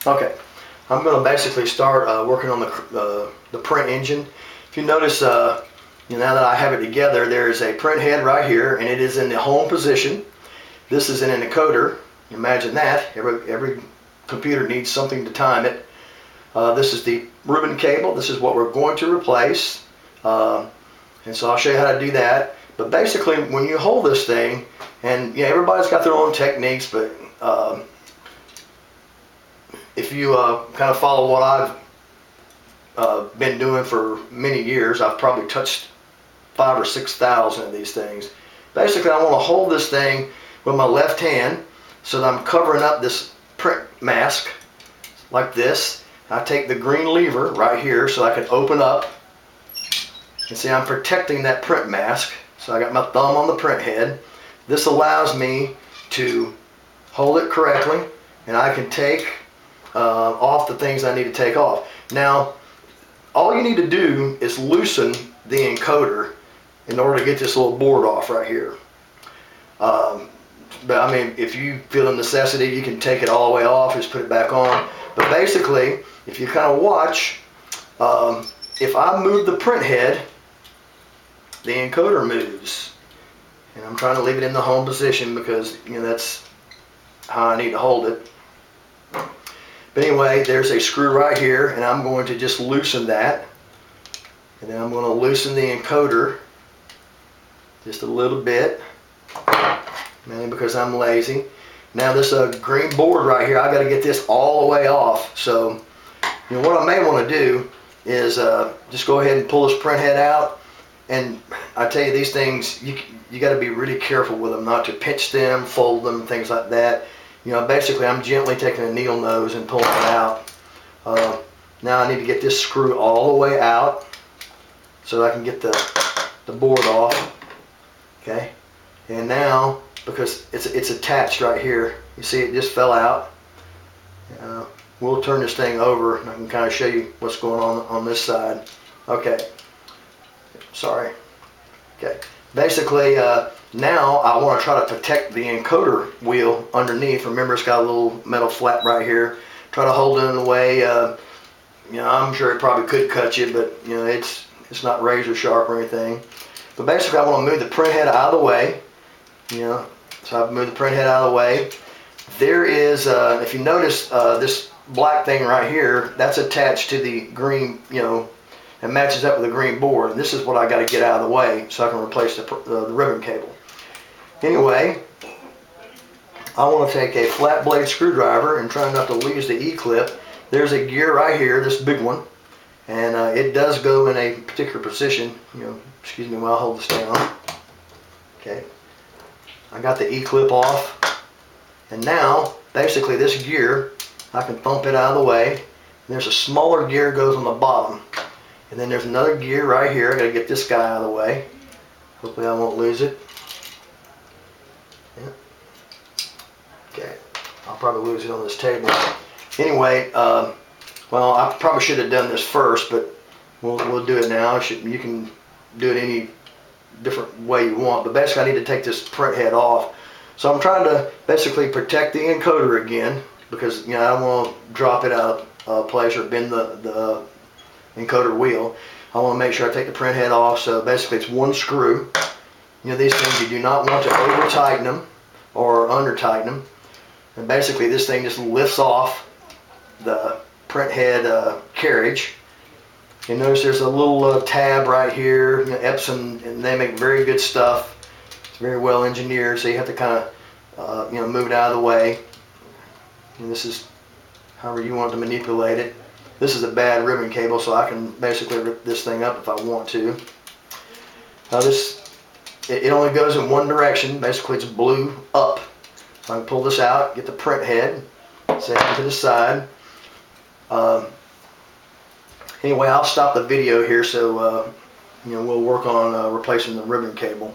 Okay, I'm going to basically start working on the print engine. If you notice, now that I have it together, there is a print head right here, and it is in the home position. This is an encoder. Imagine that. Every computer needs something to time it. This is the ribbon cable. This is what we're going to replace. And so I'll show you how to do that. But basically, when you hold this thing, and everybody's got their own techniques, but if you kind of follow what I've been doing for many years, I've probably touched 5,000 or 6,000 of these things. Basically, I want to hold this thing with my left hand so that I'm covering up this print mask like this. I take the green lever right here so I can open up, and see, I'm protecting that print mask. So I got my thumb on the print head. This allows me to hold it correctly, and I can take off the things I need to take off. Now, all you need to do is loosen the encoder in order to get this little board off right here. But I mean, if you feel the necessity, you can take it all the way off, just put it back on. But basically, if you kind of watch, if I move the print head, the encoder moves. And I'm trying to leave it in the home position because that's how I need to hold it. But anyway, there's a screw right here, and I'm going to just loosen that. And then I'm going to loosen the encoder just a little bit, mainly because I'm lazy. Now this green board right here, I got to get this all the way off. So what I may want to do is just go ahead and pull this print head out. And I tell you, these things, you got to be really careful with them, not to pinch them, fold them, things like that. Basically I'm gently taking a needle nose and pulling it out. Now I need to get this screw all the way out so that I can get the board off. Okay, and now, because it's attached right here, you see it just fell out. We'll turn this thing over and I can kind of show you what's going on this side. Okay, sorry. Okay, basically now I want to try to protect the encoder wheel underneath. Remember, it's got a little metal flap right here. Try to hold it in the way. I'm sure it probably could cut you, but it's not razor sharp or anything. But basically I want to move the print head out of the way. So I've moved the print head out of the way. There is, if you notice, this black thing right here, that's attached to the green, it matches up with the green board. And this is what I got to get out of the way so I can replace the ribbon cable. Anyway, I want to take a flat blade screwdriver and try not to lose the E-clip. There's a gear right here, this big one, and it does go in a particular position. Excuse me while I hold this down. Okay, I got the E-clip off, and now basically this gear, I can thump it out of the way. And there's a smaller gear goes on the bottom, and then there's another gear right here. I got to get this guy out of the way. Hopefully I won't lose it. Yeah. Okay, I'll probably lose it on this table. Anyway, well, I probably should have done this first, but we'll do it now. You can do it any different way you want, but basically I need to take this print head off. So I'm trying to basically protect the encoder again, because I don't want to drop it out of place or bend the encoder wheel. I want to make sure I take the print head off. So basically it's one screw. These things, you do not want to over tighten them or under tighten them. And basically this thing just lifts off the print head carriage. You notice there's a little tab right here. Epson, and they make very good stuff. It's very well engineered, so you have to kind of move it out of the way. And this is however you want to manipulate it. This is a bad ribbon cable, so I can basically rip this thing up if I want to. Now it only goes in one direction. Basically it's blue up. So I can pull this out, get the print head, set it to the side. Anyway, I'll stop the video here, so we'll work on replacing the ribbon cable.